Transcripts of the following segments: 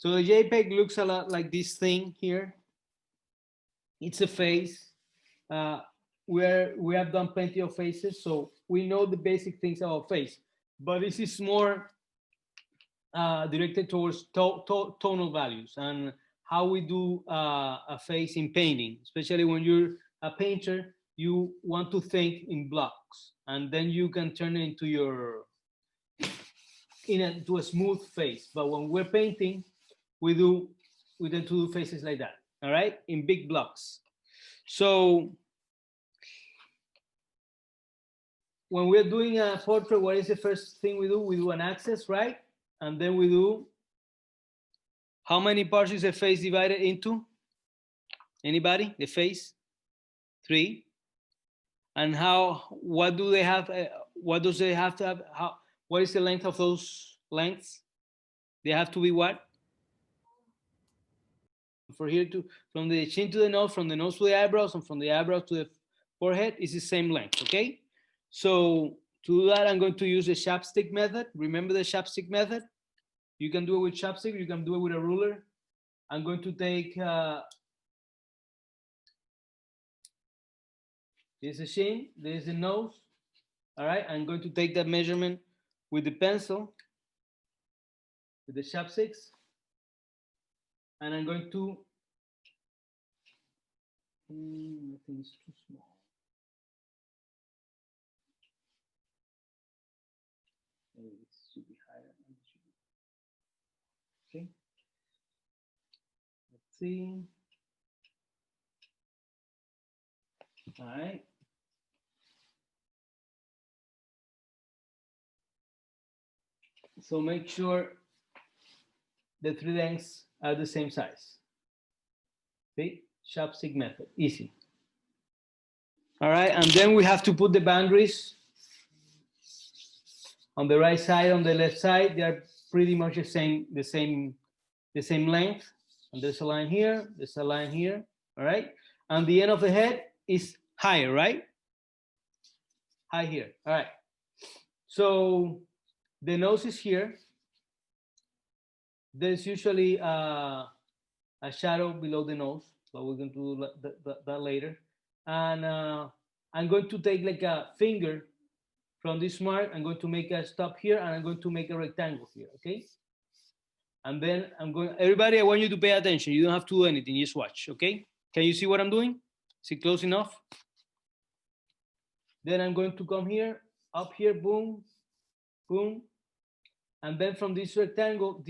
So the JPEG looks a lot like this thing here. It's a face. We have done plenty of faces, so we know the basic things about face. But this is more directed towards tonal values and how we do a face in painting, especially when you're a painter. You want to think in blocks, and then you can turn it into into a smooth face. But when we're painting, we tend to do faces like that. All right, in big blocks. So when we're doing a portrait, what is the first thing we do? We do an axis, right? And then we do, how many parts is the face divided into? Anybody? The face? 3. And what do they have? What does they have to have? What is the length of those lengths? They have to be what? From the chin to the nose, from the nose to the eyebrows, and from the eyebrows to the forehead is the same length, okay? So to do that, I'm going to use the chopstick method. Remember the chopstick method? You can do it with chopstick, you can do it with a ruler. I'm going to take, this is the chin, this is the nose. All right, I'm going to take that measurement with the pencil, with the chopsticks, and I'm going to, I think it's too small. Maybe it should be higher. Okay. Let's see. All right. So make sure the 3 lengths are the same size. Okay, chopstick method, easy. All right, and then we have to put the boundaries on the right side, on the left side. They are pretty much the same length. And there's a line here, there's a line here. All right, and the end of the head is higher, right? High here. All right. So the nose is here. There's usually a shadow below the nose, but we're going to do that later. And I'm going to take like a finger from this mark. I'm going to make a stop here, and I'm going to make a rectangle here, okay? And then everybody, I want you to pay attention. You don't have to do anything, just watch, okay? Can you see what I'm doing? Is it close enough? Then I'm going to come here, up here, boom, boom. And then from this rectangle,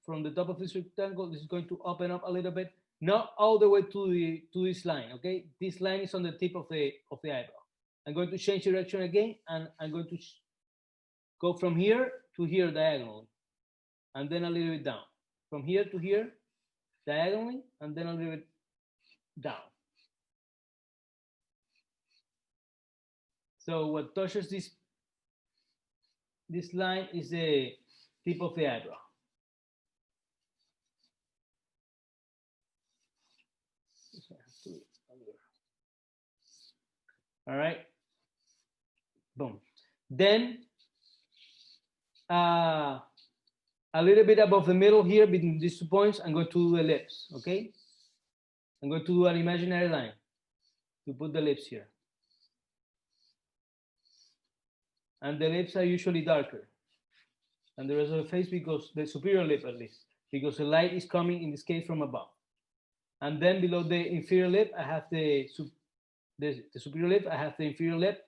from the top of this rectangle, this is going to open up a little bit, not all the way to this line, okay? This line is on the tip of the eyebrow. I'm going to change direction again, and I'm going to go from here to here diagonally, and then a little bit down. From here to here, diagonally, and then a little bit down. So what touches this line is the tip of the eyebrow. All right. Boom. Then a little bit above the middle here between these 2 points, I'm going to do the lips, okay? I'm going to do an imaginary line to put the lips here. And the lips are usually darker than the rest of the face, because the superior lip at least, because the light is coming in this case from above. And then below the inferior lip, I have the superior lip, I have the inferior lip,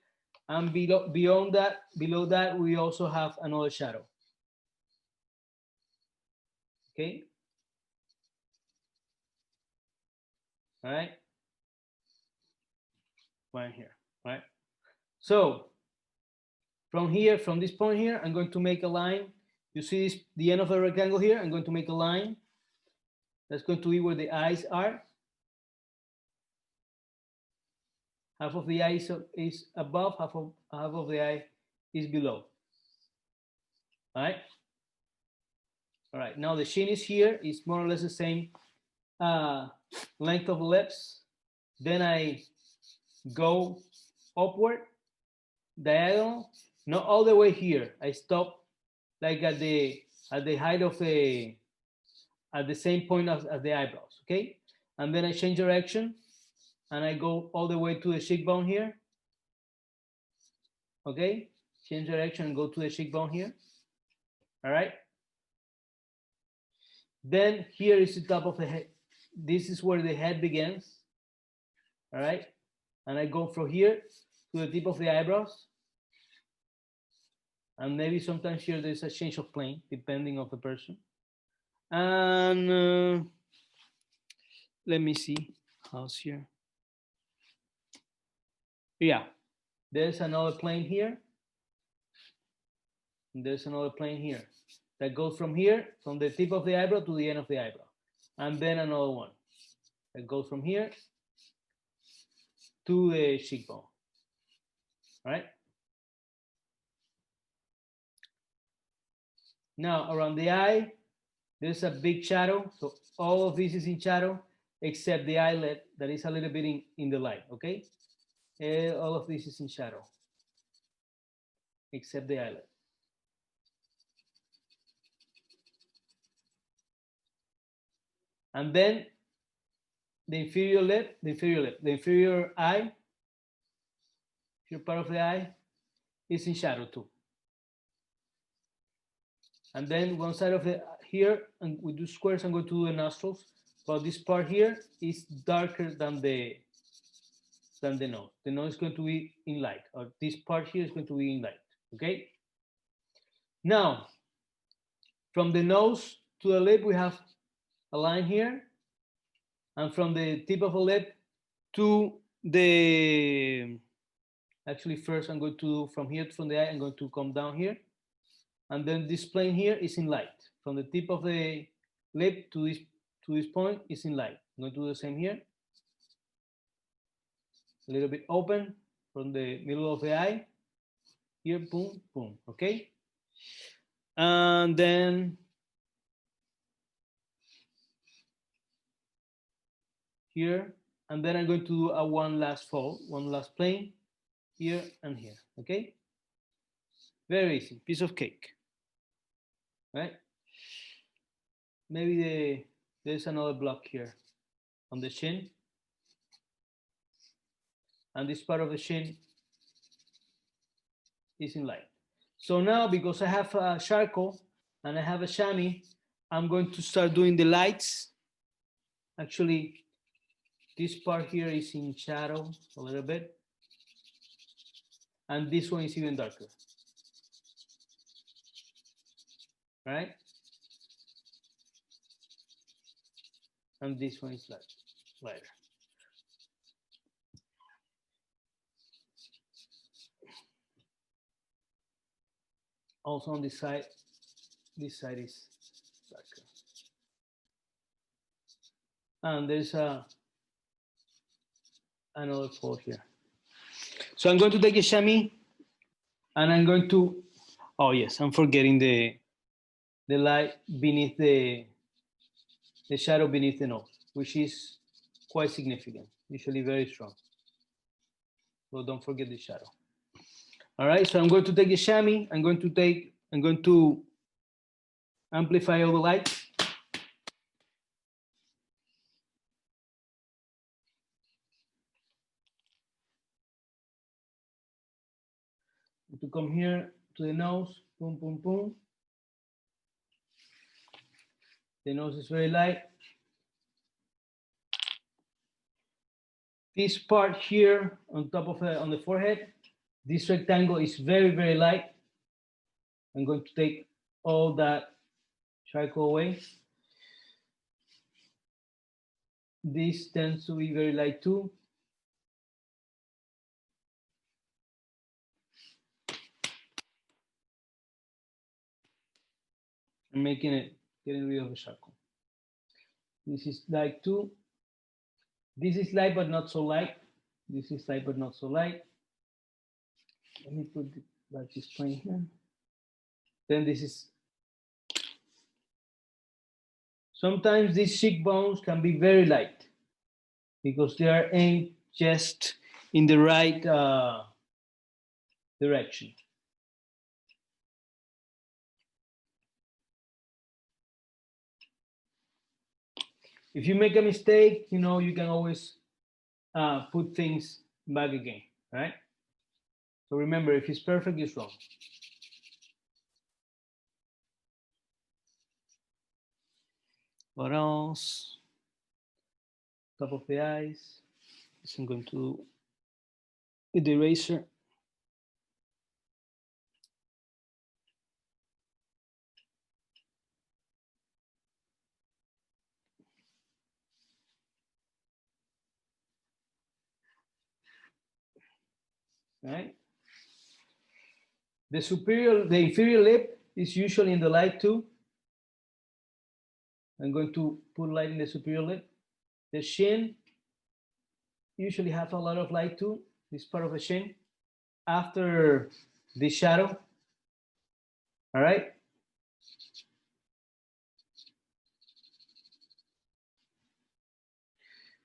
and below that, we also have another shadow. Okay. All right. Right here. All right. So from this point here, I'm going to make a line. You see the end of the rectangle here? I'm going to make a line. That's going to be where the eyes are. Half of the eye is above, half of the eye is below. All right. All right. Now the chin is here. It's more or less the same length of lips. Then I go upward, diagonal, not all the way here. I stop like at the height of the at the same point as the eyebrows, okay? And then I change direction and I go all the way to the cheekbone here, okay? Change direction and go to the cheekbone here, all right? Then here is the top of the head. This is where the head begins, all right? And I go from here to the tip of the eyebrows. And maybe sometimes here there's a change of plane, depending on the person. And let me see, how's here? Yeah, there's another plane here. And there's another plane here that goes from here, from the tip of the eyebrow to the end of the eyebrow. And then another one that goes from here to the cheekbone, all right? Now, around the eye, there's a big shadow. So all of this is in shadow, except the eyelid that is a little bit in the light, okay? All of this is in shadow, except the eyelid. And then the inferior lip, the inferior eye, inferior part of the eye is in shadow too. And then one side of the here, and we do squares and go to the nostrils. But this part here is darker than the nose. The nose is going to be in light, or this part here is going to be in light. Okay. Now, from the nose to the lip, we have a line here, and from the tip of the lip to the, actually first I'm going to, from here from the eye, I'm going to come down here, and then this plane here is in light. From the tip of the lip to this point is in light. I'm going to do the same here. A little bit open from the middle of the eye. Here, boom, boom, okay? And then here, and then I'm going to do a one last fold, one last plane, here and here, okay? Very easy, piece of cake, right? Maybe there's another block here on the chin. And this part of the chin is in light. So now, because I have a charcoal and I have a chamois, I'm going to start doing the lights. Actually, this part here is in shadow a little bit. And this one is even darker. Right? And this one is lighter. Also on this side is darker. And there's another fold here. So I'm going to take a chamois and I'm going to, oh yes, I'm forgetting the light beneath the shadow beneath the nose, which is quite significant, usually very strong. So don't forget the shadow. All right, so I'm going to take the chamois. I'm going to amplify all the light. To come here to the nose, boom, boom, boom. The nose is very light. This part here on top of on the forehead, this rectangle is very, very light. I'm going to take all that charcoal away. This tends to be very light too. I'm making it, getting rid of the charcoal. This is light too. This is light but not so light. This is light but not so light. Let me put the back this plane here. Then this is. Sometimes these cheekbones can be very light because they are aimed just in the right direction. If you make a mistake, you know, you can always put things back again, right? So remember, if it's perfect, it's wrong. What else? Top of the eyes. This I'm going to do with the eraser. Right? The inferior lip is usually in the light too. I'm going to put light in the superior lip. The shin usually have a lot of light too. This part of the shin. After the shadow. All right.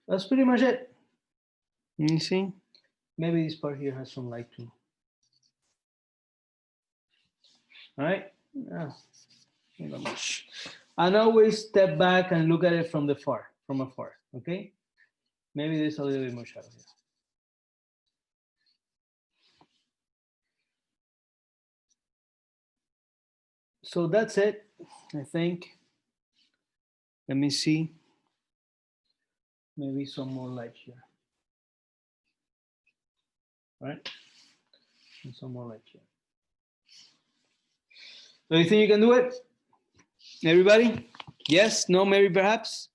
That's pretty much it. You see? Maybe this part here has some light too. All right. Yeah. Not much. And always step back and look at it from afar. Okay. Maybe there's a little bit more shadow here. So that's it, I think. Let me see. Maybe some more light here. All right. And some more light here. So you think you can do it? Everybody? Yes? No? Maybe perhaps?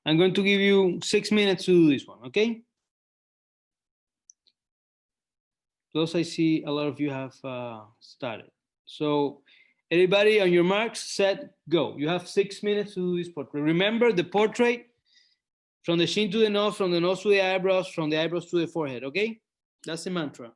I'm going to give you 6 minutes to do this one, okay? Those I see a lot of you have started. So everybody on your marks, set, go. You have 6 minutes to do this portrait. Remember the portrait from the chin to the nose, from the nose to the eyebrows, from the eyebrows to the forehead, okay? That's the mantra.